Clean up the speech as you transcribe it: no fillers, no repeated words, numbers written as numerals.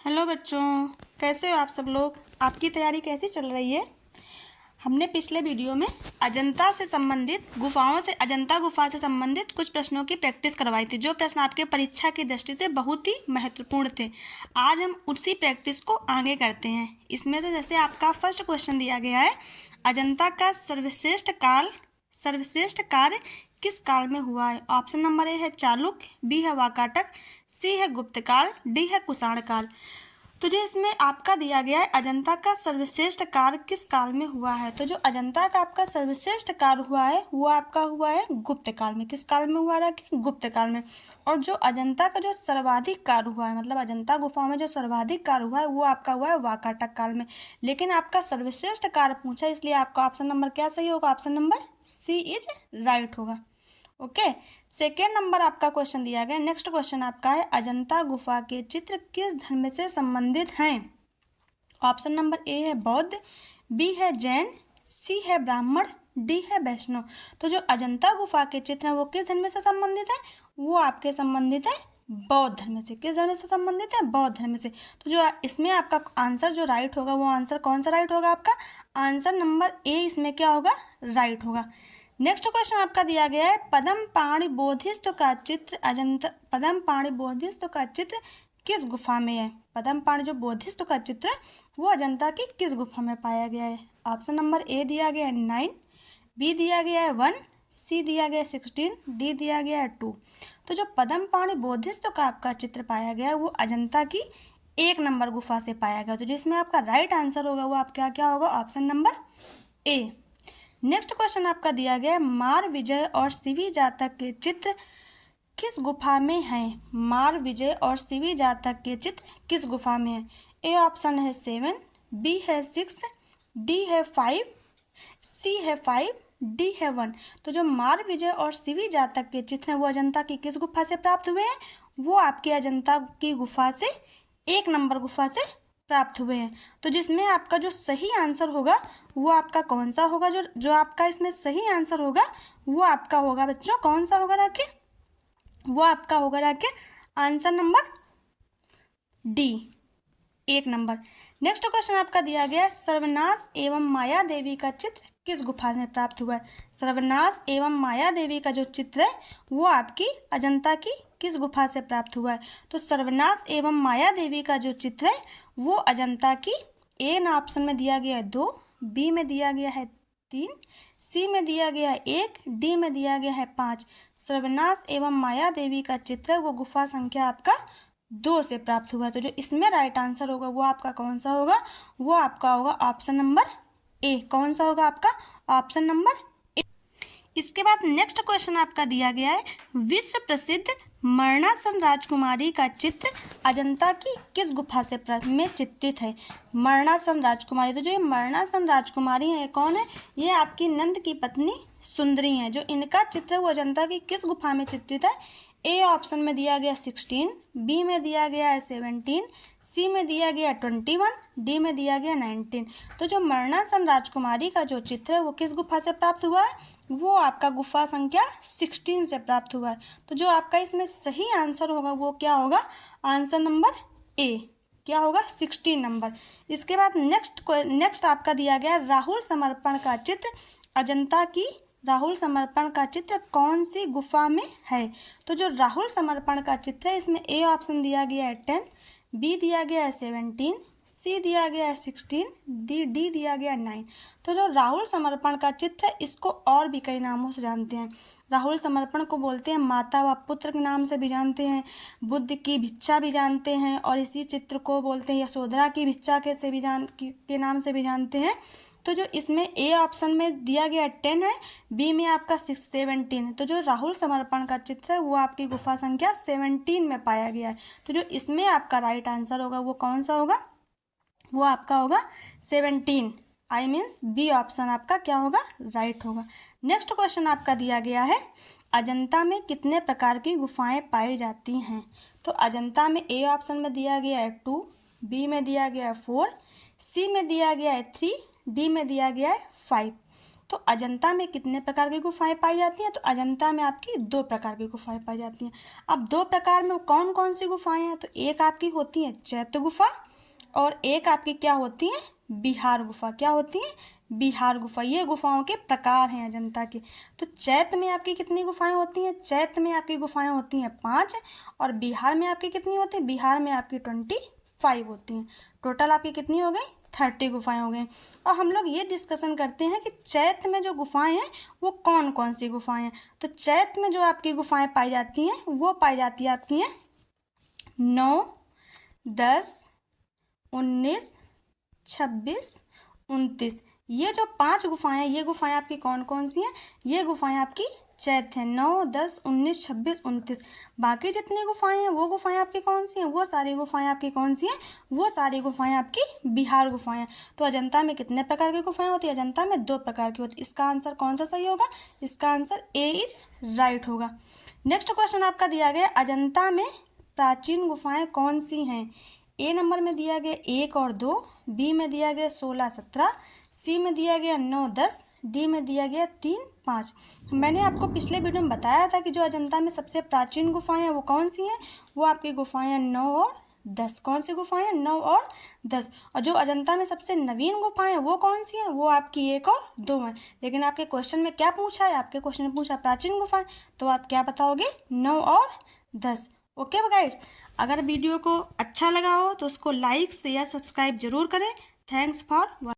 Hello बच्चों, कैसे हो आप सब लोग। आपकी तैयारी कैसी चल रही है। हमने पिछले वीडियो में अजंता गुफा से संबंधित कुछ प्रश्नों की प्रैक्टिस करवाई थी, जो प्रश्न आपके परीक्षा की दृष्टि से बहुत ही महत्वपूर्ण थे। आज हम उसी प्रैक्टिस को आगे करते हैं। इसमें से जैसे आपका फर्स्ट क्वेश्चन दिया गया है, अजंता का सर्वश्रेष्ठ कार्य किस काल में हुआ है। ऑप्शन नंबर ए है चालुक्य, बी है वाकाटक, सी है गुप्त काल, डी है कुषाण काल। तो जो इसमें आपका दिया गया है अजंता का सर्वश्रेष्ठ कार्य किस काल में हुआ है, तो जो अजंता का आपका सर्वश्रेष्ठ कार्य हुआ है वो आपका हुआ है गुप्त काल में। किस काल में हुआ है कि गुप्त काल में। और जो अजंता का जो सर्वाधिक कार्य हुआ है, मतलब अजंता गुफा में जो सर्वाधिक कार्य हुआ है वो आपका हुआ है वाकाटक काल में। लेकिन आपका सर्वश्रेष्ठ कार्य पूछा, इसलिए आपका ऑप्शन नंबर क्या सही होगा, option number C is right होगा। ओके, सेकेंड नंबर आपका क्वेश्चन दिया गया। नेक्स्ट क्वेश्चन आपका है, अजंता गुफा के चित्र किस धर्म से संबंधित हैं। ऑप्शन नंबर ए है बौद्ध, बी है जैन, सी है ब्राह्मण, डी है वैष्णव। तो जो अजंता गुफा के चित्र हैं वो किस धर्म से संबंधित है, वो आपके संबंधित है बौद्ध धर्म से। किस धर्म से संबंधित है, बौद्ध धर्म से। तो जो इसमें आपका आंसर जो राइट होगा वो आंसर कौन सा राइट होगा, आपका आंसर नंबर ए इसमें क्या होगा, राइट होगा। नेक्स्ट क्वेश्चन आपका दिया गया है, पद्मपाणि बोधिसत्व का चित्र किस गुफा में है। पद्मपाणि जो बोधिसत्व का चित्र है वो अजंता की किस गुफा में पाया गया है। ऑप्शन नंबर ए दिया गया है 9, बी दिया गया है 1, सी दिया गया है 16, डी दिया गया है 2। तो जो पद्मपाणि बोधिसत्व का आपका चित्र पाया गया है वो अजंता की 1 नंबर गुफा से पाया गया। तो जिसमें आपका राइट आंसर होगा वो आपका क्या होगा, option number A. Next question आपका दिया गया है, मार विजय और शिवी जातक के चित्र किस गुफा में हैं। मार विजय और शिवी जातक के चित्र किस गुफा में है। ए ऑप्शन है 7, बी है 6, डी है 5, सी है 5, डी है 1। तो जो मार विजय और शिवी जातक के चित्र हैं वो अजंता की किस गुफा से प्राप्त हुए हैं, वो आपके अजंता की गुफा से 1 नंबर गुफा से प्राप्त हुए हैं। तो जिसमें आपका जो सही आंसर होगा वो आपका कौन सा होगा, जो आपका इसमें सही आंसर होगा वो आपका होगा बच्चों कौन सा होगा राके, वो आपका होगा राके answer number D, 1 number. Next question आपका दिया गया, सर्वनाश एवं माया देवी का चित्र किस गुफा में प्राप्त हुआ है। सर्वनाश एवं माया देवी का जो चित्र है वो आपकी अजंता की किस गुफा से प्राप्त हुआ है। तो सर्वनाश एवं माया देवी का जो चित्र है वो अजंता की ए ऑप्शन में दिया गया है 2, बी में दिया गया है 3, सी में दिया गया है 1, डी में दिया गया है 5। सर्वनाश एवं माया देवी का चित्र है वो गुफा संख्या आपका 2 से प्राप्त हुआ है। तो जो इसमें राइट आंसर होगा वो आपका कौन सा होगा, वो आपका होगा ऑप्शन नंबर ए। कौन सा होगा आपका, ऑप्शन नंबर ए। इसके बाद नेक्स्ट क्वेश्चन आपका दिया गया है, विश्व प्रसिद्ध मरणासन राजकुमारी का चित्र अजंता की किस गुफा से में चित्रित है। मरणासन राजकुमारी, तो जो ये मरणासन राजकुमारी है कौन है, ये आपकी नंद की पत्नी सुंदरी है। जो इनका चित्र है वो अजंता की किस गुफा में चित्रित है। ए ऑप्शन में दिया गया 16, बी में दिया गया है 17, सी में दिया गया 21, डी में दिया गया 19। तो जो मरणासन राजकुमारी का जो चित्र है वो किस गुफा से प्राप्त हुआ है, वो आपका गुफा संख्या 16 से प्राप्त हुआ है। तो जो आपका इसमें सही आंसर होगा वो क्या होगा, आंसर नंबर ए क्या होगा, 16 नंबर। इसके बाद नेक्स्ट आपका दिया गया राहुल समर्पण का चित्र अजंता की राहुल समर्पण का चित्र कौन सी गुफा में है। तो जो राहुल समर्पण का चित्र है इसमें ए ऑप्शन दिया गया है 10, बी दिया गया है 17, सी दिया गया है 16, डी दिया गया है 9। तो जो राहुल समर्पण का चित्र है इसको और भी कई नामों से जानते हैं। राहुल समर्पण को बोलते हैं माता व पुत्र के नाम से भी जानते हैं, बुद्ध की भिक्षा भी जानते हैं, और इसी चित्र को बोलते हैं यशोधरा की भिक्षा के नाम से भी जानते हैं। तो जो इसमें ए ऑप्शन में दिया गया 10 है, बी में आपका 17 है। तो जो राहुल समर्पण का चित्र है वो आपकी गुफा संख्या 17 में पाया गया है। तो जो इसमें आपका राइट आंसर होगा वो कौन सा होगा, वो आपका होगा 17, आई मीन्स बी ऑप्शन आपका क्या होगा, राइट होगा। नेक्स्ट क्वेश्चन आपका दिया गया है, अजंता में कितने प्रकार की गुफाएं पाई जाती हैं। तो अजंता में ए ऑप्शन में दिया गया है 2, बी में दिया गया है 4, सी में दिया गया है 3, डी में दिया गया है 5। तो अजंता में कितने प्रकार की गुफाएं पाई जाती हैं? तो अजंता में आपकी 2 प्रकार की गुफाएं पाई जाती हैं। अब 2 प्रकार में कौन कौन सी गुफाएं हैं? तो एक आपकी होती है चैत्य गुफा और एक आपकी क्या होती है? बिहार गुफा। क्या होती है? बिहार गुफा। ये गुफाओं के प्रकार हैं अजंता के। तो चैत्य में आपकी कितनी गुफाएं होती हैं? चैत्य में आपकी गुफाएं होती हैं 5 और बिहार में आपकी कितनी होती है? बिहार में आपकी 25 होती हैं। टोटल आपकी कितनी हो गई? 30 गुफाएं हो गई। और हम लोग ये डिस्कशन करते हैं कि चैत्य में जो गुफाएं हैं वो कौन कौन सी गुफाएं हैं। तो चैत्य में जो आपकी गुफाएं पाई जाती हैं वो पाई जाती है आपकी हैं 9, 10, 19, 26, 29। ये जो 5 गुफाएं हैं ये गुफाएं आपकी कौन कौन सी हैं? ये गुफाएं आपकी चैत्य हैं 9, 10, 19, 26, 29। बाकी जितनी गुफाएं हैं वो गुफाएं आपकी कौन सी हैं? वो सारी गुफाएं आपकी कौन सी हैं? वो सारी गुफाएं आपकी बिहार गुफाएं हैं। तो अजंता में कितने प्रकार की गुफाएं होती है? अजंता में 2 प्रकार की होती है। इसका आंसर कौन सा सही होगा? इसका आंसर ए इज राइट होगा। नेक्स्ट क्वेश्चन आपका दिया गया अजंता में प्राचीन गुफाएं कौन सी हैं? ए नंबर में दिया गया 1 और 2, बी में दिया गया 16, 17, सी में दिया गया 9, 10, डी में दिया गया 3, 5। मैंने आपको पिछले वीडियो में बताया था कि जो अजंता में सबसे प्राचीन गुफाएं हैं वो कौन सी हैं? वो आपकी गुफाएं 9 और 10। कौन सी गुफाएं? 9 और 10। और जो अजंता में सबसे नवीन गुफाएं हैं वो कौन सी हैं? वो आपकी 1 और 2 हैं। लेकिन आपके क्वेश्चन में क्या पूछा है? आपके क्वेश्चन में पूछा प्राचीन गुफाएं, तो आप क्या बताओगे? 9 और 10। ओके गाइड्स, अगर वीडियो को अच्छा लगा हो तो उसको लाइक शेयर सब्सक्राइब जरूर करें। Thanks for